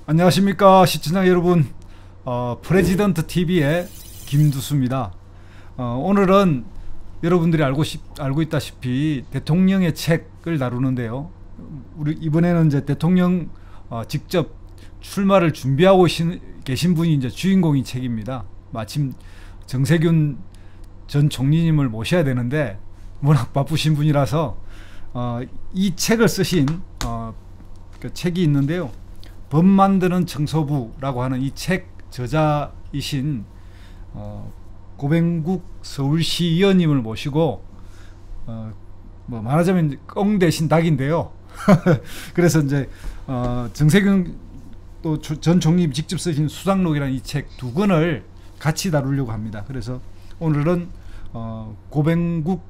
안녕하십니까 시청자 여러분. 프레지던트 TV의 김두수입니다. 오늘은 여러분들이 알고 있다시피 대통령의 책을 다루는데요. 우리 이번에는 이제 대통령 직접 출마를 준비하고 계신 분이 이제 주인공인 책입니다. 마침 정세균 전 총리님을 모셔야 되는데 워낙 바쁘신 분이라서 이 책을 쓰신 그 책이 있는데요. 법 만드는 청소부라고 하는 이 책 저자이신 고병국 서울시의원님을 모시고 뭐 말하자면 꽁 대신 닭인데요. 그래서 이제 정세균 또 전 총리 직접 쓰신 수상록이라는 이 책 두 권을 같이 다루려고 합니다. 그래서 오늘은 고병국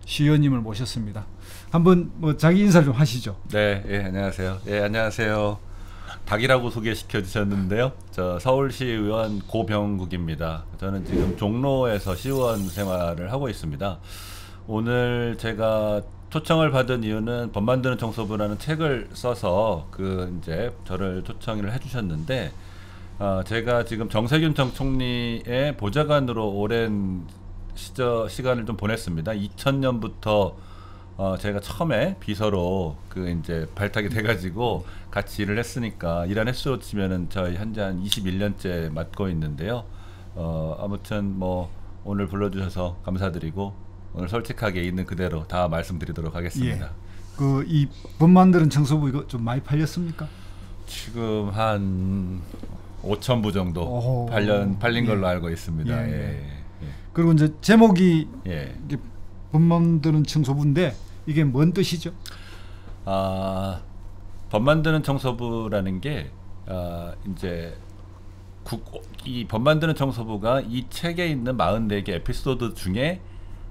시의원님을 모셨습니다. 한번 뭐 자기 인사 좀 하시죠. 네, 안녕하세요. 안녕하세요. 닭이라고 소개시켜 주셨는데요. 저 서울시 의원 고병국입니다. 저는 지금 종로에서 시의원 생활을 하고 있습니다. 오늘 제가 초청을 받은 이유는 법 만드는 청소부라는 책을 써서 이제 저를 초청을 해주셨는데, 제가 지금 정세균 전 총리의 보좌관으로 오랜 시간을 좀 보냈습니다. 2000년부터 제가 처음에 비서로 이제 발탁이 돼가지고 같이 일을 했으니까 일한 횟수로 치면은 저희 현재 한 21년째 맡고 있는데요. 아무튼 뭐 오늘 불러주셔서 감사드리고 오늘 솔직하게 있는 그대로 다 말씀드리도록 하겠습니다. 예. 이 법 만드는 청소부 이거 좀 많이 팔렸습니까? 지금 한 5,000부 정도 팔린 걸로 알고 있습니다. 예. 그리고 이제 제목이 이게 법 만드는 청소부인데 이게 뭔 뜻이죠? 법 만드는 청소부라는 게 이제 이 법 만드는 청소부가 이 책에 있는 44개 에피소드 중에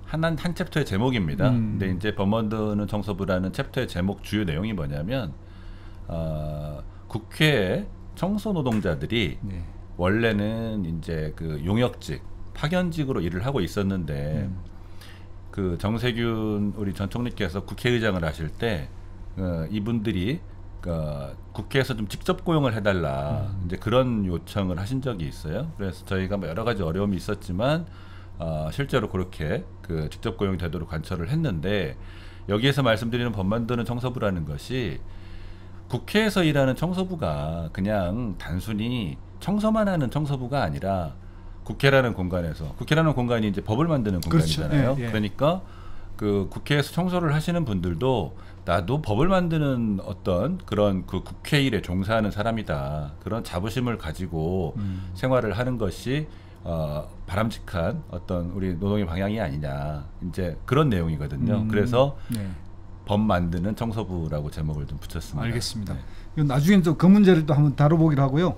한 챕터의 제목입니다. 근데 이제 법 만드는 청소부라는 챕터의 제목 주요 내용이 뭐냐면 국회에 청소 노동자들이 원래는 이제 용역직, 파견직으로 일을 하고 있었는데 정세균 우리 전 총리께서 국회의장을 하실 때 이분들이 국회에서 좀 직접 고용을 해달라 이제 그런 요청을 하신 적이 있어요. 그래서 저희가 뭐 여러 가지 어려움이 있었지만 실제로 그렇게 직접 고용이 되도록 관철을 했는데, 여기에서 말씀드리는 법 만드는 청소부라는 것이 국회에서 일하는 청소부가 그냥 단순히 청소만 하는 청소부가 아니라 국회라는 공간이 이제 법을 만드는 공간이잖아요. 그렇죠. 그러니까 국회에서 청소를 하시는 분들도 나도 법을 만드는 어떤 그런 국회 일에 종사하는 사람이다, 그런 자부심을 가지고 생활을 하는 것이 바람직한 어떤 우리 노동의 방향이 아니냐, 이제 그런 내용이거든요. 그래서 법 만드는 청소부라고 제목을 좀 붙였습니다. 알겠습니다. 나중에 또 그 문제를 또 한번 다뤄보기로 하고요.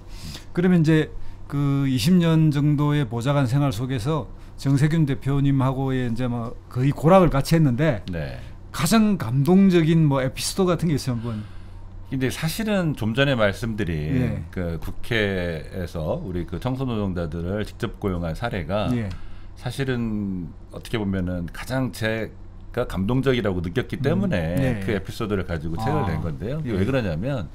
그러면 이제 20년 정도의 보좌관 생활 속에서 정세균 대표님하고의 이제 뭐 거의 고락을 같이 했는데 가장 감동적인 뭐 에피소드 같은 게 있어요, 한번. 근데 사실은 좀 전에 말씀드린 국회에서 우리 청소 노동자들을 직접 고용한 사례가 사실은 어떻게 보면은 가장 제가 감동적이라고 느꼈기 때문에 그 에피소드를 가지고 책을 낸 건데요. 이게 왜 그러냐면,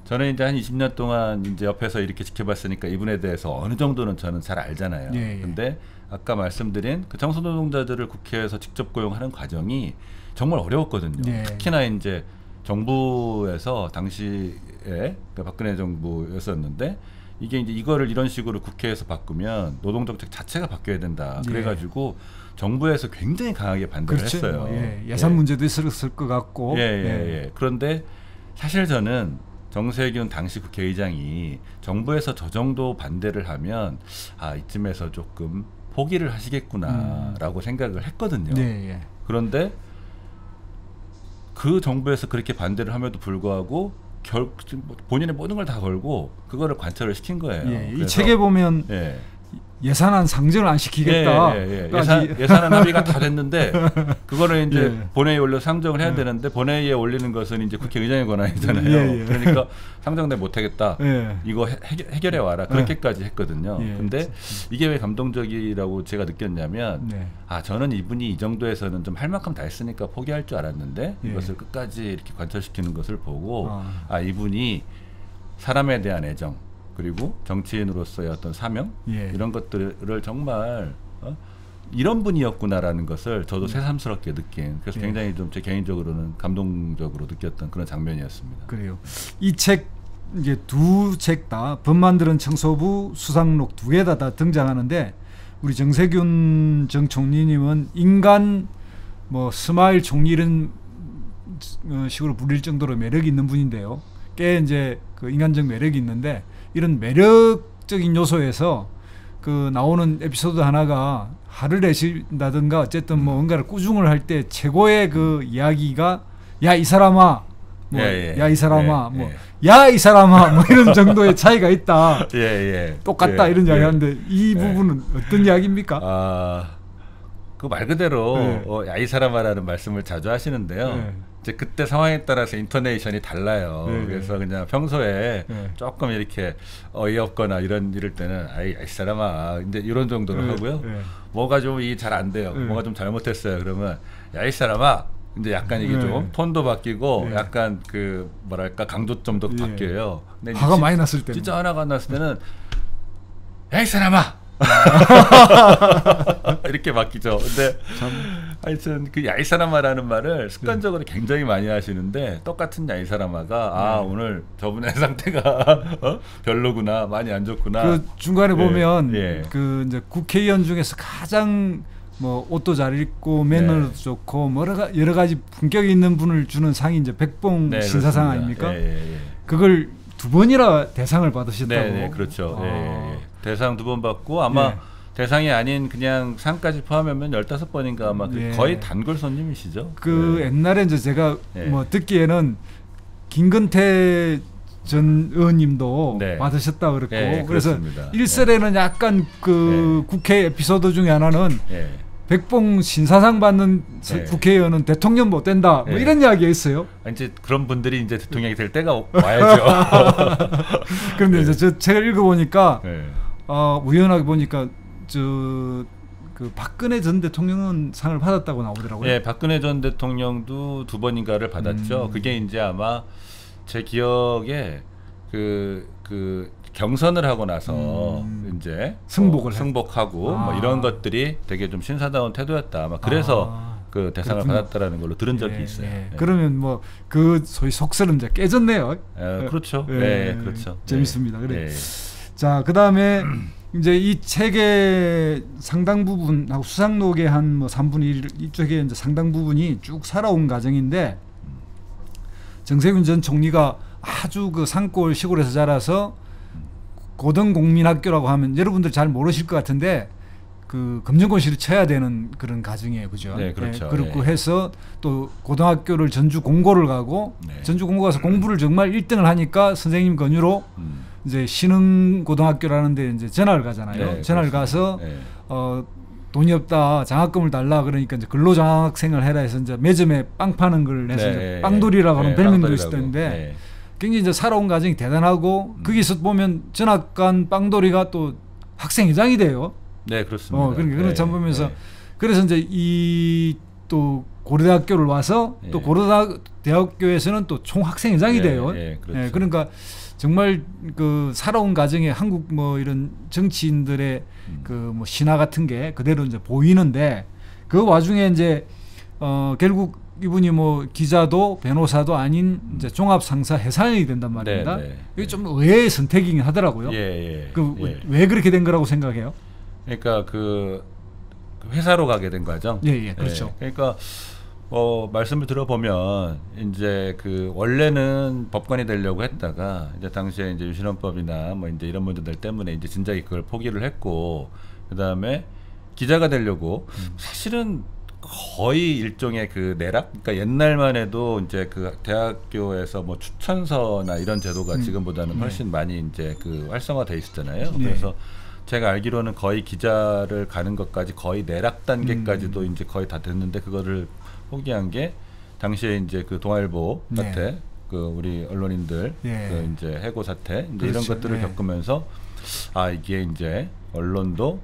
저는 이제 한 20년 동안 이제 옆에서 이렇게 지켜봤으니까 이분에 대해서 어느 정도는 저는 잘 알잖아요. 근데 아까 말씀드린 청소 노동자들을 국회에서 직접 고용하는 과정이 정말 어려웠거든요. 특히나 이제 정부에서 당시에 박근혜 정부였었는데, 이게 이제 이거를 이런 식으로 국회에서 바꾸면 노동정책 자체가 바뀌어야 된다. 그래가지고 정부에서 굉장히 강하게 반대를 했어요. 예산 문제도 있었을 것 같고. 그런데 사실 저는 정세균 당시 국회의장이 정부에서 저 정도 반대를 하면 이쯤에서 조금 포기를 하시겠구나라고 생각을 했거든요. 그런데 그 정부에서 그렇게 반대를 함에도 불구하고 본인의 모든 걸 다 걸고 그거를 관철을 시킨 거예요. 이 책에 보면 예산안 상정을 안 시키겠다. 예산안 합의가 다 됐는데 그거를 이제 본회의에 올려 상정을 해야 되는데, 본회의에 올리는 것은 이제 국회의장의 권한이잖아요. 그러니까 상정돼 못하겠다. 이거 해결해 와라. 그렇게까지 했거든요. 근데 이게 왜 감동적이라고 제가 느꼈냐면, 저는 이분이 이 정도에서는 좀 할 만큼 다 했으니까 포기할 줄 알았는데 이것을 끝까지 이렇게 관철시키는 것을 보고 이분이 사람에 대한 애정 그리고 정치인으로서의 어떤 사명 예. 이런 것들을 정말 이런 분이었구나라는 것을 저도 새삼스럽게 느낀 그래서 예. 굉장히 좀 제 개인적으로는 감동적으로 느꼈던 그런 장면이었습니다. 그래요. 이 책 이제 두 책 다 법 만드는 청소부 수상록 두 개 다 등장하는데 우리 정세균 전 총리님은 인간 뭐 스마일 총리 이런 식으로 불릴 정도로 매력이 있는 분인데요. 꽤 이제 그 인간적 매력이 있는데 이런 매력적인 요소에서 그 나오는 에피소드 하나가 화를 내신다든가 어쨌든 뭐 뭔가를 꾸중을 할 때 최고의 그 이야기가 야 이 사람아 뭐 야 이 사람아 뭐 야 이 사람아 뭐 이런 정도의 차이가 있다. 똑같다 이런 이야기 하는데 이 부분은 어떤 이야기입니까? 그 말 그대로 야 이 사람아라는 말씀을 자주 하시는데요. 이제 그때 상황에 따라서 인토네이션이 달라요. 그래서 그냥 평소에 조금 이렇게 어이없거나 이럴 때는 아이 사람아 이제 이런 정도로 하고요. 뭐가 좀 잘 안 돼요. 뭐가 좀 잘못했어요. 그러면 야 이 사람아 이제 약간 이게 좀 톤도 바뀌고 약간 그 뭐랄까 강조점도 바뀌어요. 근데 화가 많이 났을 때 진짜 화가 났을 때는 야 이 사람아 이렇게 바뀌죠. 근데 하여튼 그 야 이 사람아라는 말을 습관적으로 굉장히 많이 하시는데 똑같은 야 이 사람아가 오늘 저분의 상태가 별로구나 많이 안 좋구나. 그 중간에 보면 그 이제 국회의원 중에서 가장 뭐 옷도 잘 입고 매너도 좋고 뭐 여러 가지 품격이 있는 분을 주는 상이 이제 백봉 신사상 아닙니까? 그걸 두 번이나 대상을 받으셨다고. 네, 그렇죠. 대상 두 번 받고 아마 대상이 아닌 그냥 상까지 포함하면 15번인가 아마 거의 단골 손님이시죠. 그 옛날에 이제 제가 뭐 듣기에는 김근태 전 의원님도 받으셨다 그랬고 그래서 일설에는 약간 그 국회 에피소드 중에 하나는 백봉 신사상 받는 국회의원은 대통령 못 된다 뭐 이런 이야기가 있어요. 이제 그런 분들이 이제 대통령이 될 때가 와야죠. 그런데 이제 저 책을 읽어보니까 우연하게 보니까 그 박근혜 전 대통령은 상을 받았다고 나오더라고요. 박근혜 전 대통령도 2번인가를 받았죠. 그게 이제 아마 제 기억에 그 경선을 하고 나서 이제 승복하고 뭐 이런 것들이 되게 좀 신사다운 태도였다. 아마 그래서 그 대상을 받았다라는 걸로 들은 적이 있어요. 그러면 뭐 그 소위 속설은 이제 깨졌네요. 그렇죠. 그렇죠. 재밌습니다. 그래. 자, 그다음에 이제 이 책의 상당 부분하고 수상록의 한 뭐 3분의 1 이쪽에 이제 상당 부분이 쭉 살아온 과정인데 정세균 전 총리가 아주 그 산골 시골에서 자라서 고등공민학교라고 하면 여러분들 잘 모르실 것 같은데 그 검정고시를 쳐야 되는 그런 가정이에요, 그죠? 네, 그렇죠. 그렇고 해서 또 고등학교를 전주 공고를 가고 전주 공고 가서 공부를 정말 1등을 하니까 선생님 권유로 이제 신흥고등학교라는데 이제 전화를 가잖아요. 전화를 가서 돈이 없다, 장학금을 달라 그러니까 이제 근로장학생을 해라 해서 이제 매점에 빵 파는 걸 해서 이제 빵돌이라고 하는 별명도 있었는데. 굉장히 이제 살아온 과정이 대단하고 거기서 보면 전학간 빵돌이가 또 학생회장이 돼요. 네, 그렇습니다. 그러니까 그런 점 보면서 그래서 이제 이 또 고려대학교를 와서 또 고려대학교에서는 또 총학생회장이 돼요. 그렇죠. 그러니까 정말 그 살아온 과정에 한국 뭐 이런 정치인들의 그 뭐 신화 같은 게 그대로 이제 보이는데 그 와중에 이제 결국 이분이 뭐 기자도 변호사도 아닌 이제 종합상사 해산이 된단 말입니다. 이게 좀 의외의 선택이긴 하더라고요. 왜 그렇게 된 거라고 생각해요? 그러니까 그 회사로 가게 된 거죠. 그렇죠. 그러니까 말씀을 들어보면 이제 그 원래는 법관이 되려고 했다가 이제 당시에 이제 유신헌법이나 뭐 이제 이런 문제들 때문에 이제 진작에 그걸 포기를 했고 그 다음에 기자가 되려고 사실은 거의 일종의 그 내락, 그러니까 옛날만 해도 이제 그 대학교에서 뭐 추천서나 이런 제도가 지금보다는 훨씬 많이 이제 그 활성화돼 있었잖아요. 그래서 제가 알기로는 거의 기자를 가는 것까지 거의 내락 단계까지도 이제 거의 다 됐는데 그거를 포기한 게 당시에 이제 그 동아일보 사태, 그 우리 언론인들 그 이제 해고 사태 이제 이런 것들을 겪으면서 이게 이제 언론도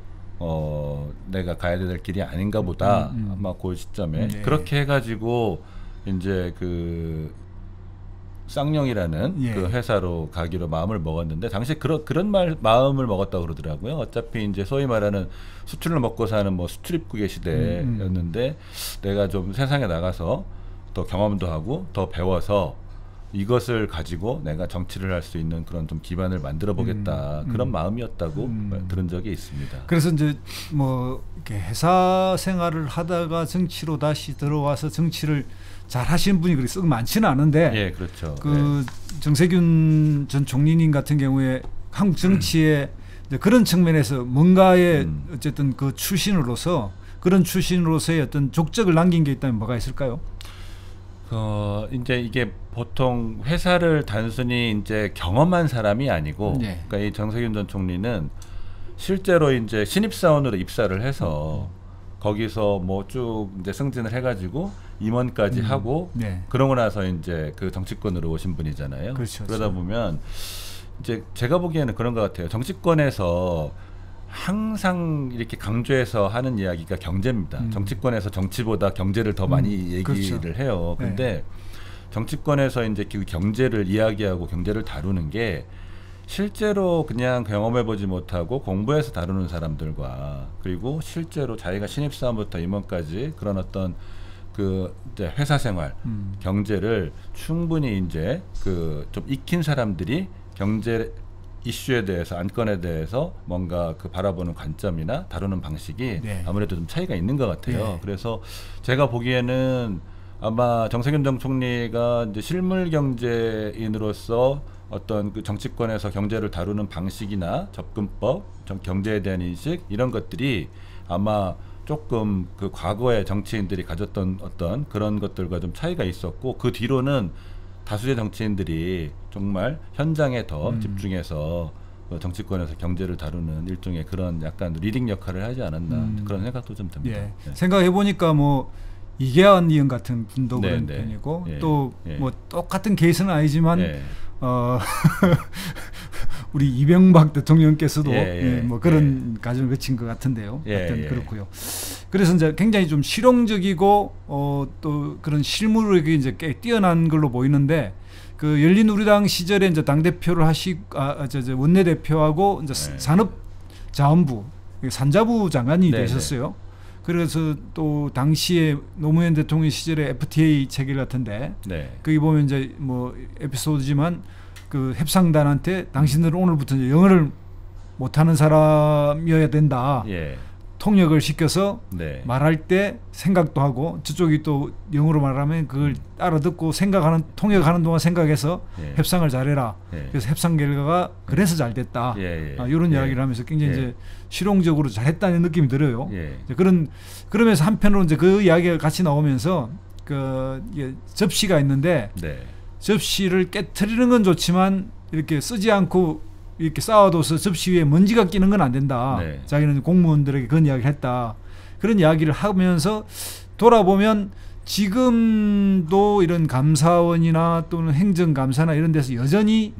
내가 가야 될 길이 아닌가 보다 아마 그 시점에 그렇게 해가지고 이제 그 쌍용이라는 예. 그 회사로 가기로 마음을 먹었는데 당시 그런 마음을 먹었다고 그러더라고요. 어차피 이제 소위 말하는 수출을 먹고 사는 뭐 수출입국의 시대였는데 내가 좀 세상에 나가서 더 경험도 하고 더 배워서 이것을 가지고 내가 정치를 할 수 있는 그런 좀 기반을 만들어 보겠다 그런 마음이었다고 들은 적이 있습니다. 그래서 이제 뭐 이렇게 회사 생활을 하다가 정치로 다시 들어와서 정치를 잘 하시는 분이 그렇게 썩 많지는 않은데, 예, 그렇죠. 그 정세균 전 총리님 같은 경우에 한국 정치에 이제 그런 측면에서 뭔가의 어쨌든 그 그런 출신으로서의 어떤 족적을 남긴 게 있다면 뭐가 있을까요? 이제 이게 보통 회사를 단순히 이제 경험한 사람이 아니고, 네. 그러니까 이 정세균 전 총리는 실제로 이제 신입사원으로 입사를 해서 거기서 뭐 쭉 이제 승진을 해가지고 임원까지 하고 네. 그러고 나서 이제 그 정치권으로 오신 분이잖아요. 그렇죠, 그러다 그렇죠. 보면 이제 제가 보기에는 그런 것 같아요. 정치권에서 항상 이렇게 강조해서 하는 이야기가 경제입니다. 정치권에서 정치보다 경제를 더 많이 얘기를 그렇죠. 해요. 근데 정치권에서 이제 그 경제를 이야기하고 경제를 다루는 게 실제로 그냥 경험해보지 못하고 공부해서 다루는 사람들과 그리고 실제로 자기가 신입사원부터 임원까지 그런 어떤 그 이제 회사 생활, 경제를 충분히 이제 그 좀 익힌 사람들이 경제 이슈에 대해서 안건에 대해서 뭔가 그 바라보는 관점이나 다루는 방식이 네. 아무래도 좀 차이가 있는 것 같아요. 네. 그래서 제가 보기에는 아마 정세균 전 총리가 이제 실물 경제인으로서 어떤 그 정치권에서 경제를 다루는 방식이나 접근법, 경제에 대한 인식 이런 것들이 아마 조금 그 과거의 정치인들이 가졌던 어떤 그런 것들과 좀 차이가 있었고 그 뒤로는 다수의 정치인들이 정말 현장에 더 집중해서 정치권에서 경제를 다루는 일종의 그런 약간 리딩 역할을 하지 않았나 그런 생각도 좀 듭니다. 예. 네. 생각해 보니까 뭐 이계환 의원 같은 분도 네, 그런 네. 편이고 예. 또 예. 뭐 똑같은 케이스는 아니지만 예. 우리 이명박 대통령께서도 예, 예, 뭐 그런 과정을 거친 것 같은데요. 예, 하여튼 예. 그렇고요. 그래서 이제 굉장히 좀 실용적이고 또 그런 실무력이 이제 꽤 뛰어난 걸로 보이는데 그 열린우리당 시절에 이제 당 대표를 저 원내 대표하고 이제 네. 산업자원부 산자부 장관이 네, 되셨어요. 그래서 또 당시에 노무현 대통령 시절에 FTA 체결 같은데 네. 거기 보면 이제 뭐 에피소드지만 그 협상단한테 당신들은 오늘부터 이제 영어를 못하는 사람이어야 된다. 예. 통역을 시켜서 네. 말할 때 생각도 하고 저쪽이 또 영어로 말하면 그걸 알아듣고 통역하는 동안 생각해서 예. 협상을 잘해라. 예. 그래서 협상 결과가 그래서 잘 됐다. 예, 예. 이런 예. 이야기를 하면서 굉장히 예. 이제 실용적으로 잘했다는 느낌이 들어요. 예. 이제 그러면서 한편으로 이제 그 이야기가 같이 나오면서 이게 접시가 있는데 네. 접시를 깨트리는 건 좋지만 이렇게 쓰지 않고 이렇게 쌓아둬서 접시 위에 먼지가 끼는 건 안 된다. 네. 자기는 공무원들에게 그런 이야기를 했다. 그런 이야기를 하면서 돌아보면 지금도 이런 감사원이나 또는 행정감사나 이런 데서 여전히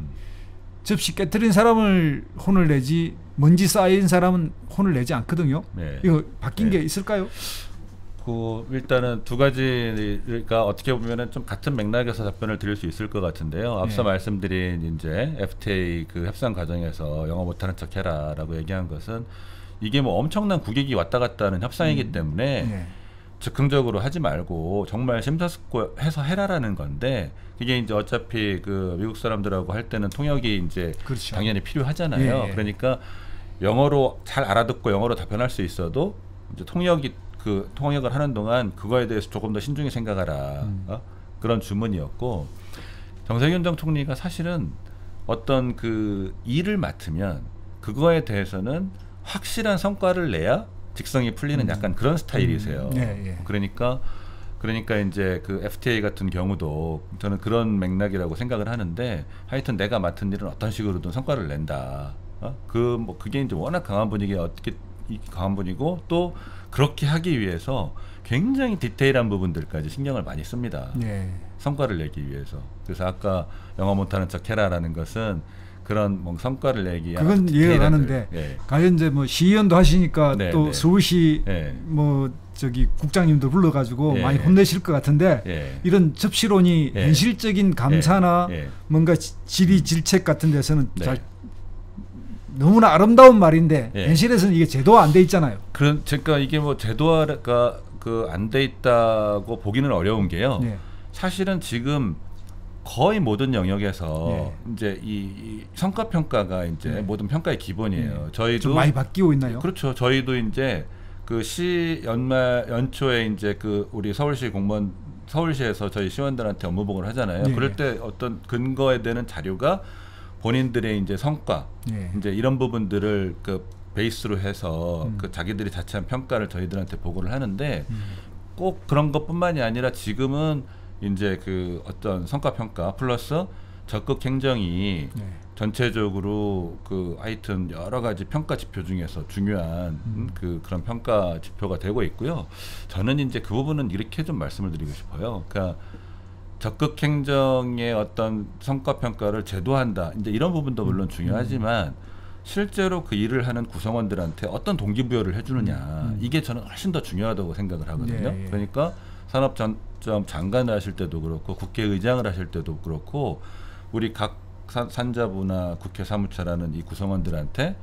접시 깨트린 사람을 혼을 내지 먼지 쌓인 사람은 혼을 내지 않거든요. 네. 이거 바뀐 네. 게 있을까요? 일단은 두 가지가 어떻게 보면은 좀 같은 맥락에서 답변을 드릴 수 있을 것 같은데요. 앞서 네. 말씀드린 이제 FTA 그 협상 과정에서 영어 못하는 척해라라고 얘기한 것은 이게 뭐 엄청난 국익이 왔다 갔다 하는 협상이기 때문에 네. 즉흥적으로 하지 말고 정말 심사숙고해서 해라라는 건데 그게 이제 어차피 그 미국 사람들하고 할 때는 통역이 이제 그렇죠. 당연히 필요하잖아요. 예. 그러니까 영어로 잘 알아듣고 영어로 답변할 수 있어도 이제 통역을 하는 동안 그거에 대해서 조금 더 신중히 생각하라. 그런 주문이었고 정세균 전 총리가 사실은 어떤 그 일을 맡으면 그거에 대해서는 확실한 성과를 내야 직성이 풀리는 약간 그런 스타일이세요. 예. 그러니까 이제 그 FTA 같은 경우도 저는 그런 맥락이라고 생각을 하는데 하여튼 내가 맡은 일은 어떤 식으로든 성과를 낸다. 그게 이제 워낙 강한 분이고 또 그렇게 하기 위해서 굉장히 디테일한 부분들까지 신경을 많이 씁니다. 예. 성과를 내기 위해서. 그래서 아까 영어 못하는 척 해라라는 것은 그런 뭐 성과를 내기 위한 그건 이해가 가는데 예. 과연 이제 뭐 시의원도 하시니까 네, 또 네. 서울시 네. 뭐 저기 국장님도 불러가지고 예. 많이 혼내실 것 같은데 예. 이런 접시론이 예. 현실적인 감사나 예. 예. 뭔가 질책 같은 데서는 네. 잘 너무나 아름다운 말인데 예. 현실에서는 이게 제도화 안 돼 있잖아요. 그러니까 이게 뭐 제도화가 그 안 돼 있다고 보기는 어려운 게요. 예. 사실은 지금 거의 모든 영역에서 예. 이제 이 성과 평가가 이제 예. 모든 평가의 기본이에요. 좀 저희도 많이 바뀌고 있나요? 그렇죠. 저희도 이제 그 시 연초에 이제 그 우리 서울시 공무원 서울시에서 저희 시원들한테 업무 보고를 하잖아요. 예. 그럴 때 어떤 근거에 되는 자료가 본인들의 이제 성과 예. 이제 이런 부분들을 그 베이스로 해서 음. 그 자기들이 자체한 평가를 저희들한테 보고를 하는데 꼭 그런 것뿐만이 아니라 지금은 이제 그 어떤 성과 평가 플러스 적극 행정이 예. 전체적으로 그 하여튼 여러 가지 평가 지표 중에서 중요한 그런 평가 지표가 되고 있고요. 저는 이제 그 부분은 이렇게 좀 말씀을 드리고 싶어요. 그러니까 적극 행정의 어떤 성과 평가를 제도한다. 이제 이런 부분도 물론 중요하지만 실제로 그 일을 하는 구성원들한테 어떤 동기부여를 해주느냐 이게 저는 훨씬 더 중요하다고 생각을 하거든요. 예, 예. 그러니까 산업전점 장관을 하실 때도 그렇고 국회의장을 하실 때도 그렇고 우리 각 산자부나 국회 사무처라는 이 구성원들한테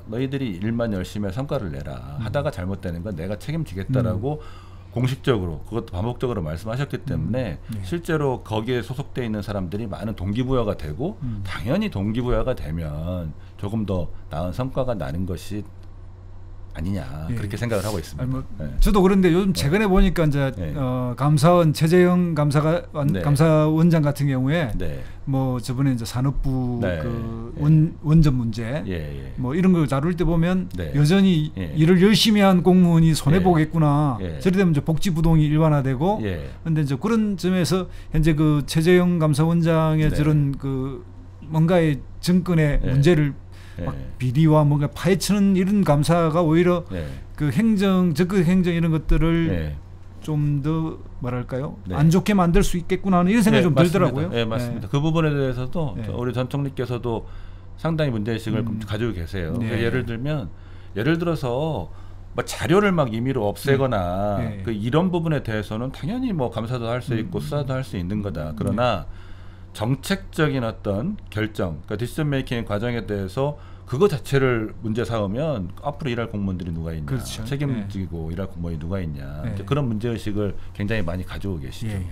너희들이 일만 열심히 해 성과를 내라. 하다가 잘못되는 건 내가 책임지겠다라고 공식적으로 그것도 반복적으로 말씀하셨기 때문에 네. 실제로 거기에 소속돼 있는 사람들이 많은 동기부여가 되고 당연히 동기부여가 되면 조금 더 나은 성과가 나는 것이 아니냐 예. 그렇게 생각을 하고 있습니다. 아니 뭐 네. 저도 그런데 요즘 최근에 보니까 이제 네. 감사원 최재형 네. 감사원장 같은 경우에 네. 뭐 저번에 이제 산업부 네. 그 예. 원전 문제 예, 예. 뭐 이런 걸 다룰 때 보면 네. 여전히 예. 일을 열심히 한 공무원이 손해 예. 보겠구나. 예. 저리 되면 이제 복지 부동이 일반화되고. 예. 근데 이제 그런 점에서 현재 그 최재형 감사원장의 네. 저런 그 뭔가의 정권의 예. 문제를 예. 막 비리와 뭔가 파헤치는 이런 감사가 오히려 예. 그 행정 적극 행정 이런 것들을 예. 좀 더 뭐랄까요 네. 안 좋게 만들 수 있겠구나 하는 이런 생각이 좀 맞습니다. 들더라고요. 네, 맞습니다. 그 부분에 대해서도 네. 우리 전 총리께서도 상당히 문제의식을 가지고 계세요. 네. 그러니까 예를 들어서 뭐 자료를 막 임의로 없애거나 네. 그 이런 부분에 대해서는 당연히 뭐 감사도 할 수 있고 수사도 할 수 있는 거다. 그러나 정책적인 어떤 결정, 그러니까 디시전 메이킹 과정에 대해서 그거 자체를 문제 삼으면 앞으로 일할 공무원들이 누가 있냐, 그렇죠. 책임지고 일할 공무원이 누가 있냐, 네. 이제 그런 문제의식을 굉장히 많이 가지고 계시죠. 예. 네.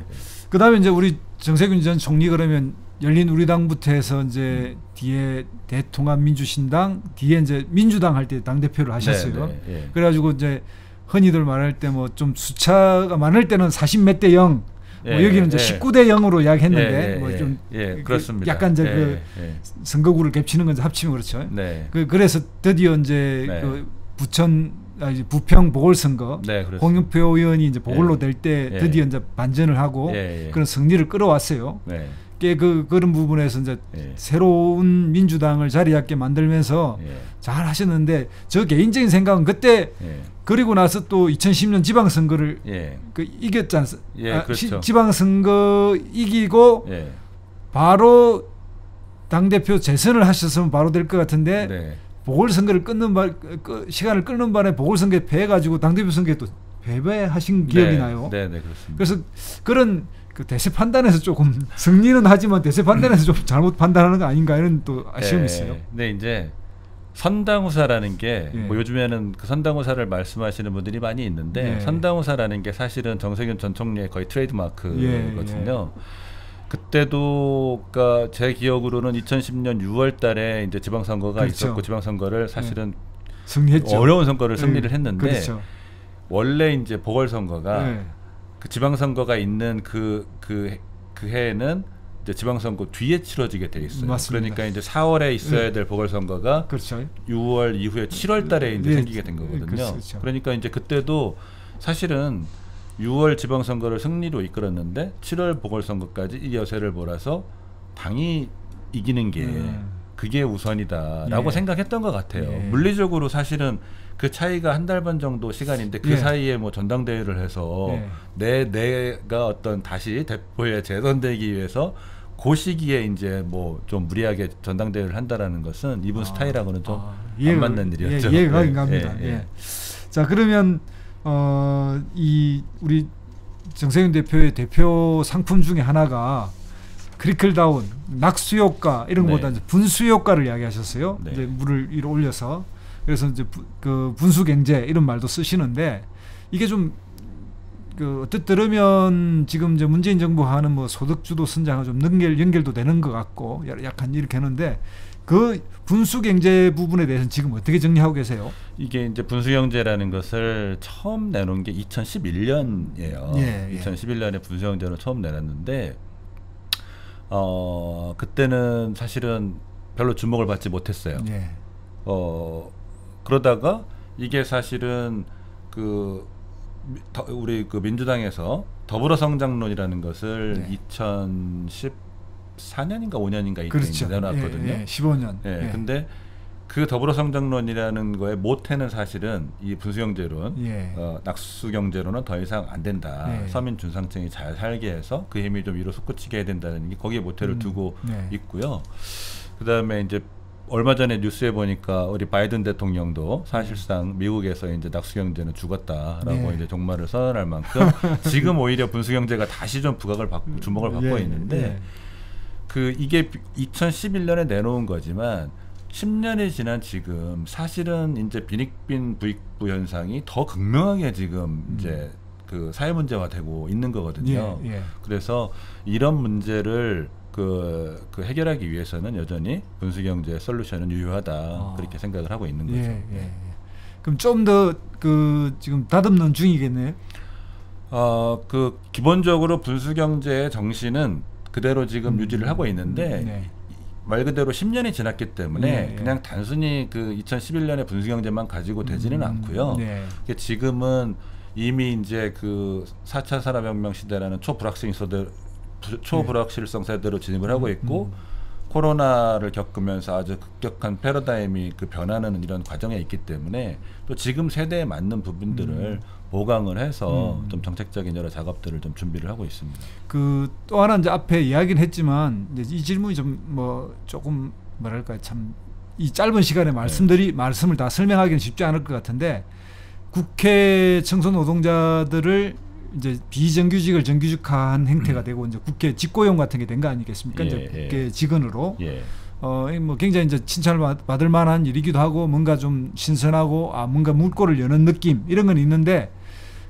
그다음에 이제 우리 정세균 전 총리 그러면 열린 우리당부터 해서 이제 뒤에 대통합민주신당 뒤에 이제 민주당 할 때 당 대표를 하셨어요. 네, 네, 예. 그래가지고 이제 흔히들 말할 때 뭐 좀 숫자가 많을 때는 40몇 대 0, 뭐 예, 여기는 이제 예. 19대 0으로 이야기했는데 예, 예, 뭐 좀 예, 그렇습니다. 약간 이제 예, 그 예. 선거구를 겹치는 건 합치면 그렇죠. 네. 그래서 드디어 이제 네. 그 이제 부평 보궐선거 네, 그렇습니다. 홍영표 의원이 이제 보궐로 예. 될 때 예. 드디어 이제 반전을 하고 예, 예. 그런 승리를 끌어왔어요. 네. 그런 부분에서 이제 예. 새로운 민주당을 자리잡게 만들면서 예. 잘 하셨는데 저 개인적인 생각은 그때 예. 그리고 나서 또 2010년 지방선거를 예. 그 이겼지 않습니까? 예, 그렇죠. 지방선거 이기고 예. 바로 당대표 재선을 하셨으면 바로 될 것 같은데 네. 보궐선거를 시간을 끊는 바람에 보궐선거에 패해가지고 당대표 선거에 또 패배하신 기억이 네. 나요. 네, 네, 그렇습니다. 그래서 그런 그 대세 판단에서 조금 승리는 하지만 대세 판단에서 좀 잘못 판단하는 거 아닌가 이런 또 아쉬움이 있어요. 네, 이제 선당후사라는 게 예. 뭐 요즘에는 그 선당후사를 말씀하시는 분들이 많이 있는데 예. 선당후사라는 게 사실은 정세균 전 총리의 거의 트레이드마크거든요. 예. 그때도 그러니까 제 기억으로는 2010년 6월달에 이제 지방선거가 그렇죠. 있었고 지방선거를 사실은 승리했죠. 어려운 선거를 예. 승리를 했는데 그렇죠. 원래 이제 보궐선거가 예. 그 지방선거가 있는 그 해에는 이제 지방선거 뒤에 치러지게 돼 있어요. 맞습니다. 그러니까 이제 4월에 있어야 예. 될 보궐선거가 그렇죠. 6월 이후에 7월달에 이제 예. 생기게 된 거거든요. 그렇죠. 그러니까 이제 그때도 사실은 6월 지방선거를 승리로 이끌었는데 7월 보궐선거까지 이 여세를 몰아서 당이 이기는 게 그게 우선이다라고 예. 생각했던 것 같아요. 예. 물리적으로 사실은 그 차이가 한 달 반 정도 시간인데 그 예. 사이에 뭐 전당대회를 해서 예. 내가 어떤 다시 대표에 재선되기 위해서 그 시기에 이제 뭐 좀 무리하게 전당대회를 한다라는 것은 이분 스타일하고는 좀 안 맞는 일이었죠. 이해가 예, 갑니다. 예, 예. 자 그러면 이 우리 정세균 대표의 대표 상품 중에 하나가 크리클다운, 낙수 효과 이런 것보다 이제 분수 효과를 이야기하셨어요. 네. 이제 물을 위로 올려서 그래서 이제 그 분수 경제 이런 말도 쓰시는데 이게 좀 그 어뜻 들으면 지금 이제 문재인 정부가 하는 뭐 소득주도 성장과 좀 연결도 되는 것 같고 약간 이렇게 하는데 그 분수 경제 부분에 대해서는 지금 어떻게 정리하고 계세요? 이게 이제 분수 경제라는 것을 처음 내놓은 게 2011년이에요. 예, 예. 2011년에 분수 경제를 처음 내놨는데 그때는 사실은 별로 주목을 받지 못했어요. 예. 그러다가 이게 사실은 우리 그 민주당에서 더불어 성장론이라는 것을 2014년인가 5년인가 이때 그렇죠. 내놨거든요. 예, 15년. 예, 근데 그 더불어 성장론이라는 거의 모태는 사실은 이 분수경제론, 낙수경제론은 더 이상 안 된다. 서민 중산층이 잘 살게 해서 그 힘이 좀 위로 솟구치게 해야 된다는 게 거기에 모태를 두고 있고요. 그다음에 이제 얼마 전에 뉴스에 보니까 우리 바이든 대통령도 사실상 미국에서 이제 낙수경제는 죽었다라고 이제 종말을 선언할 만큼 지금 오히려 분수경제가 다시 좀 주목을 받고 있는데 이게 2011년에 내놓은 거지만 10년이 지난 지금 사실은 이제 빈익빈 부익부 현상이 더 극명하게 지금 이제 그 사회 문제화되고 있는 거거든요. 그래서 이런 문제를 그 해결하기 위해서는 여전히 분수경제 솔루션은 유효하다 그렇게 생각을 하고 있는 거죠. 그럼 좀 더 그 지금 다듬는 중이겠네요. 그 기본적으로 분수경제의 정신은 그대로 지금 유지를 하고 있는데 말 그대로 10년이 지났기 때문에 그냥 단순히 그 2011년의 분수경제만 가지고 되지는 않고요. 지금은 이미 이제 그 4차 산업혁명 시대라는 초불확실성 세대로 진입을 하고 있고 코로나를 겪으면서 아주 급격한 패러다임이 그 변하는 이런 과정에 있기 때문에 또 지금 세대에 맞는 부분들을 보강을 해서 좀 정책적인 여러 작업들을 좀 준비를 하고 있습니다. 그 또 하나 이제 앞에 이야기는 했지만 이제 이 질문이 좀 뭐 조금 뭐랄까 참 이 짧은 시간에 말씀을 다 설명하기는 쉽지 않을 것 같은데 국회 청소 노동자들을 이제 비정규직을 정규직화한 행태가 되고 이제 국회 직고용 같은 게 된 거 아니겠습니까? 이제 국회 직원으로 뭐 굉장히 이제 칭찬을 받을 만한 일이기도 하고 뭔가 좀 신선하고 뭔가 물꼬를 여는 느낌 이런 건 있는데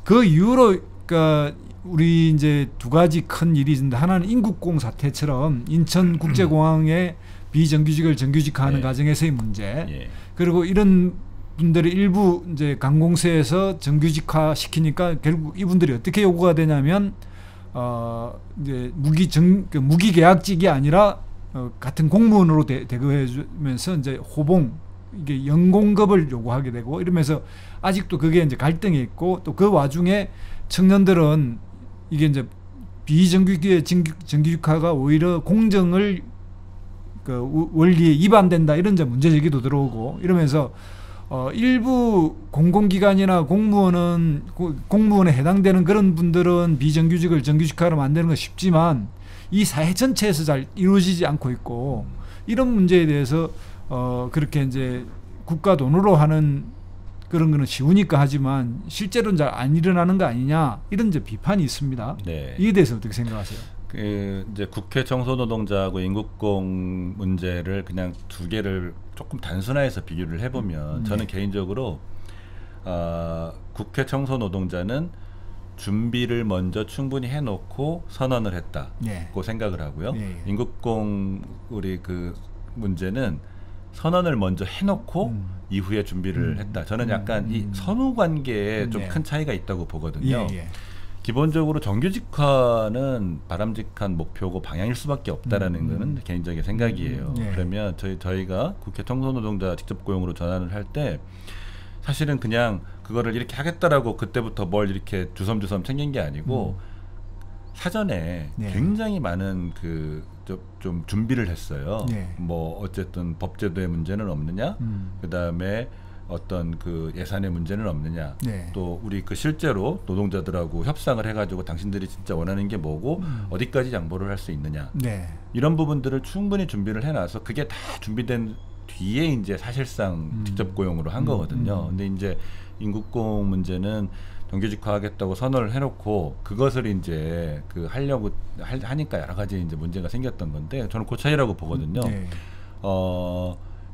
그 이후로 그러니까 우리 이제 두 가지 큰 일이 있는데 하나는 인국공 사태처럼 인천국제공항에 비정규직을 정규직화하는 과정에서의 문제 그리고 이런 분들이 일부 이제 관공서에서 정규직화 시키니까 결국 이분들이 어떻게 요구가 되냐면 이제 무기계약직이 아니라 같은 공무원으로 대거해주면서 이제 호봉 이게 연공급을 요구하게 되고 이러면서 아직도 그게 이제 갈등이 있고 또 그 와중에 청년들은 이게 이제 비정규직의 정규직화가 오히려 공정을 그 원리에 위반된다 이런 이제 문제 제기도 들어오고 이러면서 일부 공공기관이나 공무원에 해당되는 그런 분들은 비정규직을 정규직화로 만드는 건 쉽지만 이 사회 전체에서 잘 이루어지지 않고 있고 이런 문제에 대해서 그렇게 이제 국가 돈으로 하는 그런 거는 쉬우니까 하지만 실제로는 잘 안 일어나는 거 아니냐 이런 이제 비판이 있습니다. 이에 대해서 어떻게 생각하세요? 이제 국회 청소 노동자하고 인국공 문제를 그냥 두 개를 조금 단순화해서 비교를 해보면 저는 개인적으로 국회 청소 노동자는 준비를 먼저 충분히 해놓고 선언을 했다고 생각을 하고요. 인국공 우리 그 문제는 선언을 먼저 해놓고 이후에 준비를 했다. 저는 약간 이 선후 관계에 좀 큰 차이가 있다고 보거든요. 기본적으로 정규직화는 바람직한 목표고 방향일 수밖에 없다라는 거는 개인적인 생각이에요. 그러면 저희가 국회 청소노동자 직접 고용으로 전환을 할 때 사실은 그냥 그거를 이렇게 하겠다라고 그때부터 뭘 이렇게 주섬주섬 챙긴 게 아니고 사전에 굉장히 많은 좀 준비를 했어요. 뭐 어쨌든 법제도의 문제는 없느냐, 그 다음에 어떤 그 예산의 문제는 없느냐, 또 우리 그 실제로 노동자들하고 협상을 해가지고 당신들이 진짜 원하는 게 뭐고 어디까지 양보를 할 수 있느냐, 이런 부분들을 충분히 준비를 해놔서 그게 다 준비된 뒤에 이제 사실상 직접 고용으로 한 거거든요. 근데 이제 인국공 문제는 정규직화하겠다고 선언을 해놓고 그것을 이제 그 하려고 하니까 여러 가지 이제 문제가 생겼던 건데 저는 그 차이라고 보거든요. 네.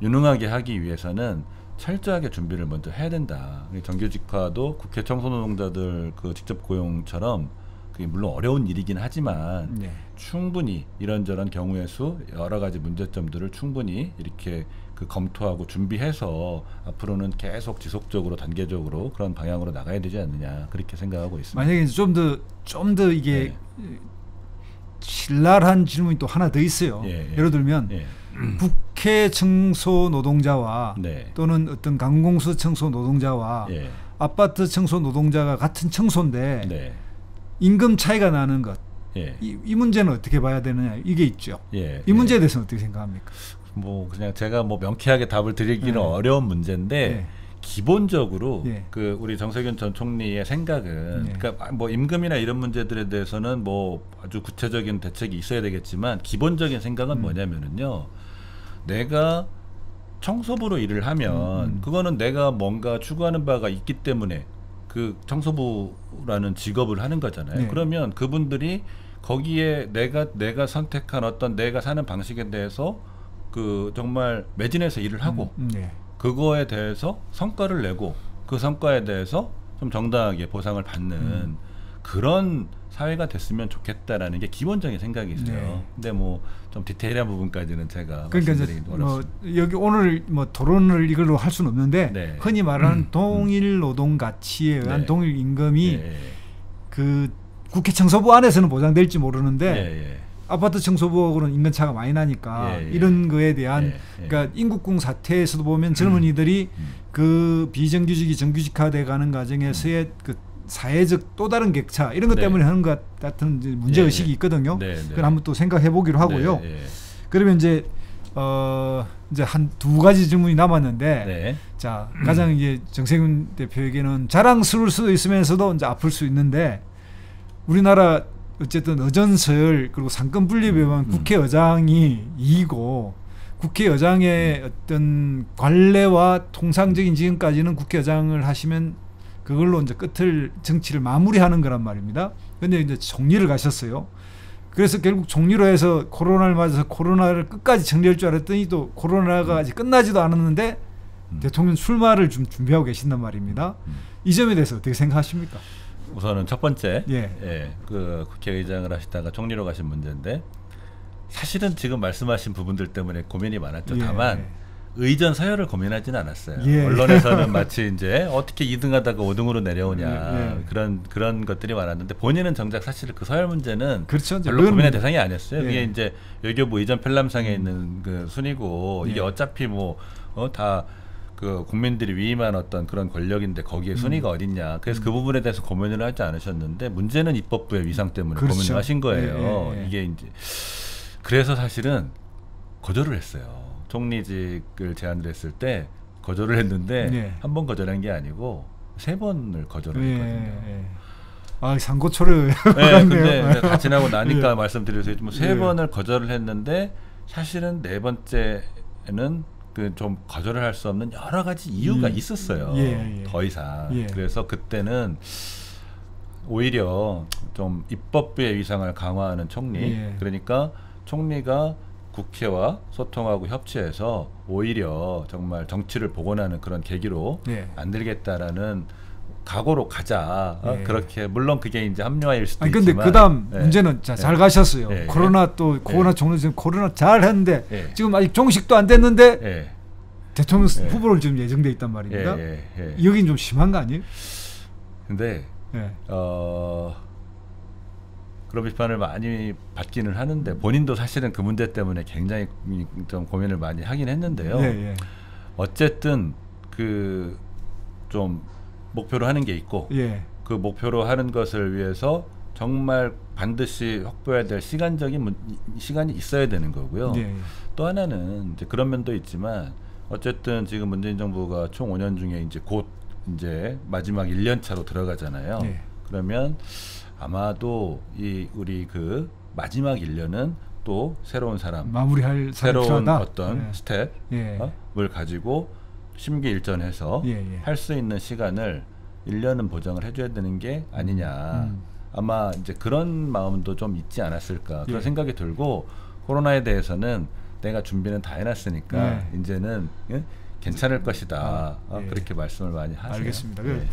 유능하게 하기 위해서는 철저하게 준비를 먼저 해야 된다. 정규직화도 국회 청소노동자들 그 직접 고용처럼 그게 물론 어려운 일이긴 하지만 네. 충분히 이런저런 경우의 수 여러 가지 문제점들을 충분히 이렇게 그 검토하고 준비해서 앞으로는 계속 지속적으로 단계적으로 그런 방향으로 나가야 되지 않느냐 그렇게 생각하고 있습니다. 만약에 좀 더 이게 신랄한 질문이 또 하나 더 있어요. 예를 들면 국회 청소 노동자와 네. 또는 어떤 관공서 청소 노동자와 아파트 청소 노동자가 같은 청소인데 네. 임금 차이가 나는 것. 예. 이 문제는 어떻게 봐야 되느냐 이게 있죠. 이 문제에 대해서는 어떻게 생각합니까? 뭐 그냥 제가 뭐 명쾌하게 답을 드리기는 어려운 문제인데 기본적으로 그 우리 정세균 전 총리의 생각은 그러니까 뭐 임금이나 이런 문제들에 대해서는 뭐 아주 구체적인 대책이 있어야 되겠지만 기본적인 생각은 뭐냐면은요. 내가 청소부로 일을 하면 그거는 내가 뭔가 추구하는 바가 있기 때문에 그 청소부라는 직업을 하는 거잖아요. 그러면 그분들이 거기에 내가 선택한 어떤 내가 사는 방식에 대해서 그 정말 매진해서 일을 하고 그거에 대해서 성과를 내고 그 성과에 대해서 좀 정당하게 보상을 받는 그런 사회가 됐으면 좋겠다라는 게 기본적인 생각이 있어요. 근데 뭐 좀 디테일한 부분까지는 제가 말씀드리기 어렵습니다. 여기 오늘 뭐 토론을 이걸로 할 수는 없는데 흔히 말하는 동일 노동 가치에 의한 동일 임금이 그 국회 청소부 안에서는 보장될지 모르는데 아파트 청소부하고는 인건차가 많이 나니까 이런 거에 대한 그러니까 인국궁 사태에서도 보면 젊은이들이 그 비정규직이 정규직화돼 가는 과정에서의 그 사회적 또 다른 격차 이런 것 때문에 하는 것 같은 문제 의식이 있거든요. 그걸 한번 또 생각해 보기로 하고요. 그러면 이제 한 두 가지 질문이 남았는데 자 가장 이제 정세균 대표에게는 자랑스러울 수도 있으면서도 이제 아플 수 있는데 우리나라 어쨌든 의전서열 그리고 상권 분립에 보면 국회의장이 이기고 국회의장의 어떤 관례와 통상적인 지금까지는 국회의장을 하시면 그걸로 이제 끝을 정치를 마무리하는 거란 말입니다. 근데 이제 총리를 가셨어요. 그래서 결국 총리로 해서 코로나를 맞아서 코로나를 끝까지 정리할 줄 알았더니 또 코로나가 아직 끝나지도 않았는데 대통령 출마를 좀 준비하고 계신단 말입니다. 이 점에 대해서 어떻게 생각하십니까? 우선은 첫 번째, 그 국회의장을 하시다가 총리로 가신 문제인데 사실은 지금 말씀하신 부분들 때문에 고민이 많았죠. 다만 의전 서열을 고민하지는 않았어요. 언론에서는 마치 이제 어떻게 2등하다가 5등으로 내려오냐 그런 것들이 많았는데 본인은 정작 사실 그 서열 문제는 별로 고민의 대상이 아니었어요. 그게 이제 외교부 의전 편람상에 있는 그 순위고 이게 어차피 뭐 다 그 국민들이 위임한 어떤 그런 권력인데 거기에 순위가 어딨냐. 그래서 그 부분에 대해서 고민을 하지 않으셨는데 문제는 입법부의 위상 때문에 고민을 하신 거예요. 이게 이제 그래서 사실은 거절을 했어요. 총리직을 제안을 했을 때 거절을 했는데 한 번 거절한 게 아니고 3번을 거절을 했거든요. 아 상고초를 근데 다 지나고 나니까 말씀드려서 뭐 3번을 거절을 했는데 사실은 4번째는 그 좀 거절을 할 수 없는 여러 가지 이유가 있었어요. 더 이상. 그래서 그때는 오히려 좀 입법부의 위상을 강화하는 총리. 그러니까 총리가 국회와 소통하고 협치해서 오히려 정말 정치를 복원하는 그런 계기로 만들겠다라는 각오로 가자. 그렇게 물론 그게 이제 합리화일 수도 있지만. 근데 그다음 문제는 잘 가셨어요. 코로나 또 코로나 종료 전 코로나 잘 했는데 지금 아직 종식도 안 됐는데 대통령 후보를 지금 예정돼 있단 말입니다. 여긴 좀 심한 거 아니에요? 근데 그런 비판을 많이 받기는 하는데 본인도 사실은 그 문제 때문에 굉장히 좀 고민을 많이 하긴 했는데요. 어쨌든 그 좀 목표로 하는 게 있고 그 목표로 하는 것을 위해서 정말 반드시 확보해야 될 시간이 있어야 되는 거고요. 또 하나는 이제 그런 면도 있지만 어쨌든 지금 문재인 정부가 총 5년 중에 이제 곧 이제 마지막 1년 차로 들어가잖아요. 그러면 아마도 이 우리 그 마지막 1년은 또 새로운 사람, 마무리할 새로운 필요하다. 어떤 스텝을 가지고 심기일전해서 할 수 있는 시간을 1년은 보장을 해줘야 되는 게 아니냐. 아마 이제 그런 마음도 좀 있지 않았을까 그런 예. 생각이 들고 코로나에 대해서는 내가 준비는 다 해놨으니까 이제는 예? 괜찮을 것이다. 예. 그렇게 말씀을 많이 하세요. 알겠습니다. 예.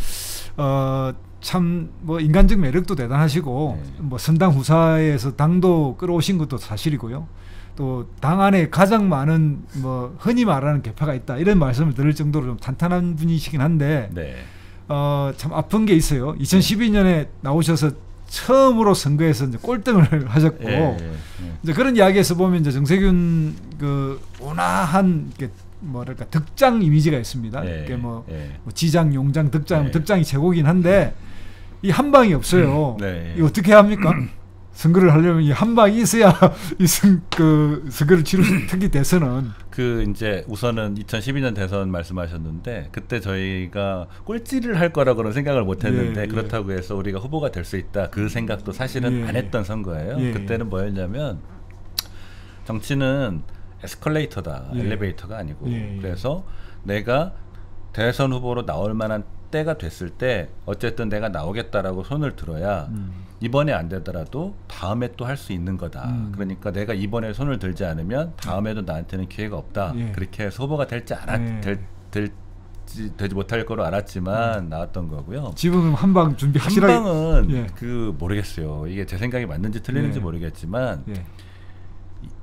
참 뭐 인간적 매력도 대단하시고 뭐 선당 후사에서 당도 끌어오신 것도 사실이고요. 또 당 안에 가장 많은 뭐 흔히 말하는 계파가 있다 이런 말씀을 들을 정도로 좀 탄탄한 분이시긴 한데 네. 참 아픈 게 있어요. 2012년에 나오셔서 처음으로 선거에서 이제 꼴등을 하셨고 이제 그런 이야기에서 보면 이제 정세균 그 온화한 뭐랄까 득장 이미지가 있습니다. 이게 뭐 지장, 용장, 득장, 득장이 최고긴 한데 이 한 방이 없어요. 이 어떻게 합니까? 선거를 하려면 이 한 방이 있어야 이 선거를 치를 특히 대선은 그 이제 우선은 2012년 대선 말씀하셨는데 그때 저희가 꼴찌를 할 거라고는 생각을 못했는데 그렇다고 해서 우리가 후보가 될 수 있다 그 생각도 사실은 안 했던 선거예요. 그때는 뭐였냐면 정치는 에스컬레이터다, 엘리베이터가 아니고 그래서 내가 대선 후보로 나올 만한 때가 됐을 때 어쨌든 내가 나오겠다라고 손을 들어야 이번에 안 되더라도 다음에 또 할 수 있는 거다. 그러니까 내가 이번에 손을 들지 않으면 다음에도 나한테는 기회가 없다. 그렇게 해서 후보가 되지 못할 거로 알았지만 나왔던 거고요. 지금은 한방 준비 확실하게 한 방은 그 모르겠어요. 이게 제 생각이 맞는지 틀리는지 모르겠지만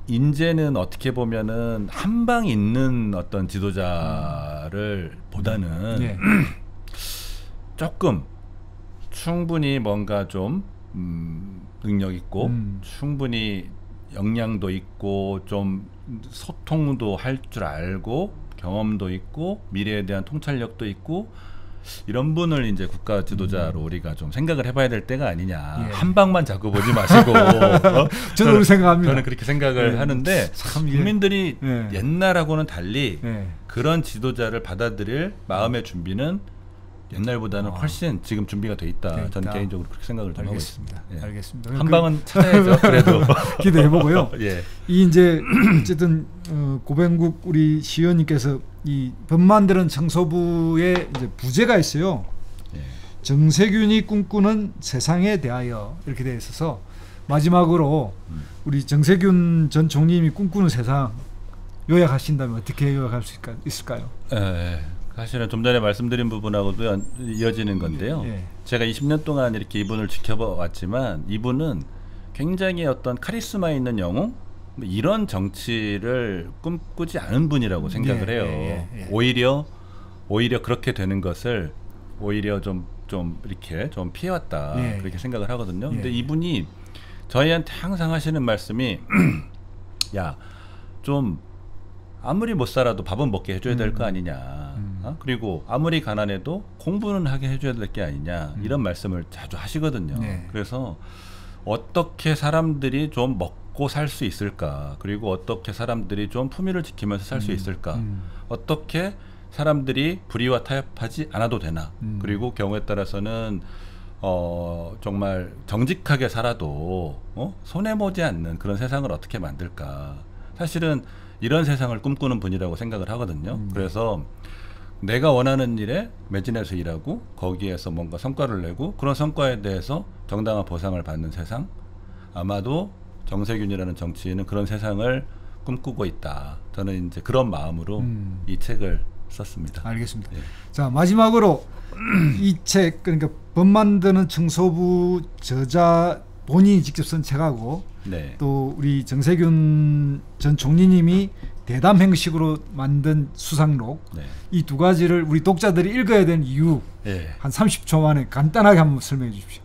인제는 어떻게 보면은 한 방 있는 어떤 지도자를 보다는 조금 충분히 뭔가 좀 능력 있고 충분히 역량도 있고 좀 소통도 할 줄 알고 경험도 있고 미래에 대한 통찰력도 있고 이런 분을 이제 국가 지도자로 우리가 좀 생각을 해봐야 될 때가 아니냐. 한 방만 자꾸 보지 마시고. 저도 그렇게 생각합니다. 저는 그렇게 생각을 하는데 국민들이 옛날하고는 달리 그런 지도자를 받아들일 마음의 준비는 옛날보다는 훨씬 지금 준비가 돼 있다. 저는 개인적으로 그렇게 생각을 좀 하고 있습니다. 알겠습니다. 한 방은 찾아야죠. 그래도 기대해보고요. 이 이제 어쨌든 고병국 우리 시의원님께서 이 법 만드는 청소부의 이제 부제가 있어요. 정세균이 꿈꾸는 세상에 대하여 이렇게 되어 있어서 마지막으로 우리 정세균 전 총리님이 꿈꾸는 세상 요약하신다면 어떻게 요약할 수 있을까요? 사실은 좀 전에 말씀드린 부분하고도 이어지는 건데요. 제가 20년 동안 이렇게 이분을 지켜봤지만 이분은 굉장히 어떤 카리스마 있는 영웅? 이런 정치를 꿈꾸지 않은 분이라고 생각을 해요. 오히려 그렇게 되는 것을 오히려 좀 이렇게 좀 피해왔다. 그렇게 생각을 하거든요. 근데 이분이 저희한테 항상 하시는 말씀이 야, 좀 아무리 못 살아도 밥은 먹게 해줘야 될 거 아니냐. 그리고 아무리 가난해도 공부는 하게 해줘야 될 게 아니냐. 이런 말씀을 자주 하시거든요. 그래서 어떻게 사람들이 좀 먹고 살 수 있을까. 그리고 어떻게 사람들이 좀 품위를 지키면서 살 수 있을까. 어떻게 사람들이 불의와 타협하지 않아도 되나. 그리고 경우에 따라서는 정말 정직하게 살아도 손해보지 않는 그런 세상을 어떻게 만들까. 사실은 이런 세상을 꿈꾸는 분이라고 생각을 하거든요. 그래서 내가 원하는 일에 매진해서 일하고 거기에서 뭔가 성과를 내고 그런 성과에 대해서 정당한 보상을 받는 세상. 아마도 정세균이라는 정치인은 그런 세상을 꿈꾸고 있다. 저는 이제 그런 마음으로 이 책을 썼습니다. 알겠습니다. 자, 마지막으로 이 책, 그러니까 법 만드는 청소부 저자 본인이 직접 쓴 책하고 또 우리 정세균 전 총리님이 대담 형식으로 만든 수상록, 이 두 가지를 우리 독자들이 읽어야 되는 이유 한 30초 만에 간단하게 한번 설명해 주십시오.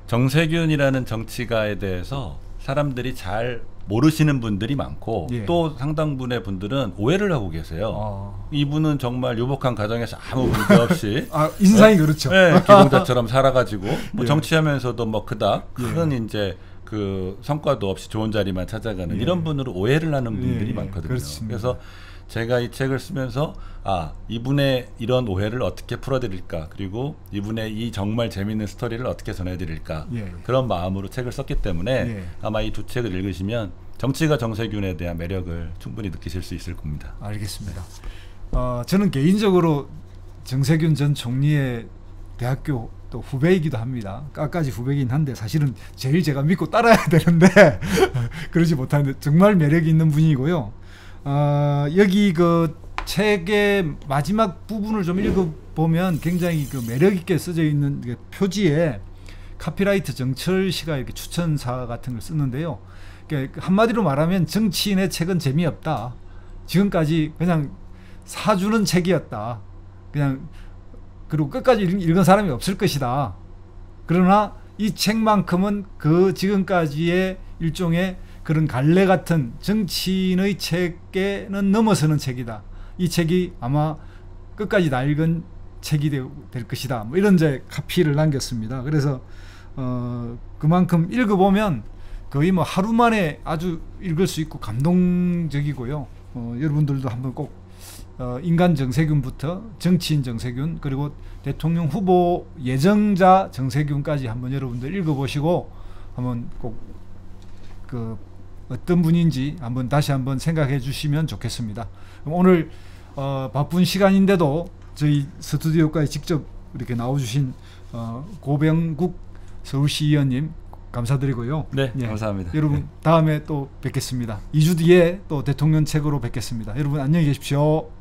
정세균이라는 정치가에 대해서 사람들이 잘 모르시는 분들이 많고 또 상당분의 분들은 오해를 하고 계세요. 이분은 정말 유복한 가정에서 아무 문제 없이 인상이 그렇죠. 기동자처럼 살아가지고 뭐 정치하면서도 뭐 그닥 큰 이제 그 성과도 없이 좋은 자리만 찾아가는 이런 분으로 오해를 하는 분들이 많거든요. 그렇습니다. 그래서 제가 이 책을 쓰면서 이분의 이런 오해를 어떻게 풀어드릴까, 그리고 이분의 이 정말 재미있는 스토리를 어떻게 전해드릴까, 그런 마음으로 책을 썼기 때문에 아마 이 두 책을 읽으시면 정치가 정세균에 대한 매력을 충분히 느끼실 수 있을 겁니다. 알겠습니다. 저는 개인적으로 정세균 전 총리의 대학교 또 후배이기도 합니다. 까까지 후배이긴 한데 사실은 제일 제가 믿고 따라야 되는데 그러지 못하는데 정말 매력이 있는 분이고요. 여기 그 책의 마지막 부분을 좀 읽어보면 굉장히 그 매력 있게 써져 있는 그 표지에 카피라이트 정철 씨가 이렇게 추천사 같은 걸 쓰는데요. 그러니까 한마디로 말하면 정치인의 책은 재미없다. 지금까지 그냥 사주는 책이었다. 그냥 그리고 끝까지 읽은 사람이 없을 것이다. 그러나 이 책만큼은 그 지금까지의 일종의 그런 갈래 같은 정치인의 책에는 넘어서는 책이다. 이 책이 아마 끝까지 낡은 책이 될 것이다. 뭐 이런 이제 카피를 남겼습니다. 그래서 그만큼 읽어보면 거의 뭐 하루 만에 아주 읽을 수 있고 감동적이고요. 여러분들도 한번 꼭 인간 정세균부터 정치인 정세균 그리고 대통령 후보 예정자 정세균까지 한번 여러분들 읽어보시고 한번 꼭 그 어떤 분인지 한번 다시 한번 생각해 주시면 좋겠습니다. 오늘 바쁜 시간인데도 저희 스튜디오까지 직접 이렇게 나와주신 고병국 서울시의원님 감사드리고요. 네, 예, 감사합니다. 여러분 다음에 또 뵙겠습니다. 2주 뒤에 또 대통령 책으로 뵙겠습니다. 여러분 안녕히 계십시오.